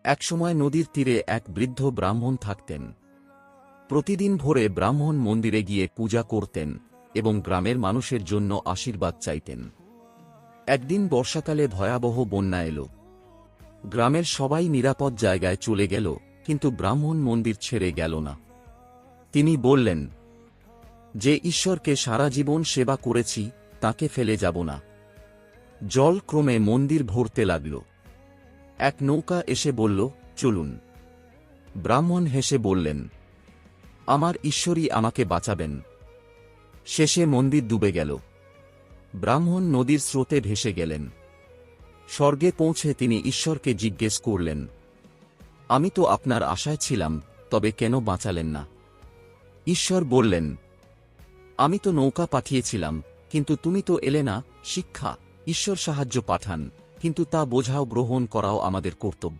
একসময় নদীর তীরে এক বৃদ্ধ ব্রাহ্মণ থাকতেন। প্রতিদিন ভোরে ব্রাহ্মণ মন্দিরে গিয়ে পূজা করতেন এবং গ্রামের মানুষের জন্য আশীর্বাদ চাইতেন। একদিন বর্ষাকালে ভয়াবহ বন্যা এল। গ্রামের সবাই নিরাপদ জায়গায় চলে গেল, কিন্তু ব্রাহ্মণ মন্দির ছেড়ে গেল না। তিনি বললেন, যে ঈশ্বরকে সারা জীবন সেবা করেছি তাকে ফেলে যাব না। জল ক্রমে মন্দির ভরতে লাগল। এক নৌকা এসে বলল, চলুন। ব্রাহ্মণ হেসে বললেন, আমার ঈশ্বরই আমাকে বাঁচাবেন। শেষে মন্দির ডুবে গেল। ব্রাহ্মণ নদীর স্রোতে ভেসে গেলেন। স্বর্গে পৌঁছে তিনি ঈশ্বরকে জিজ্ঞেস করলেন, আমি তো আপনার আশায় ছিলাম, তবে কেন বাঁচালেন না? ঈশ্বর বললেন, আমি তো নৌকা পাঠিয়েছিলাম, কিন্তু তুমি তো এলে না। শিক্ষা: ঈশ্বর সাহায্য পাঠান, কিন্তু তা বোঝাও গ্রহণ করাও আমাদের কর্তব্য।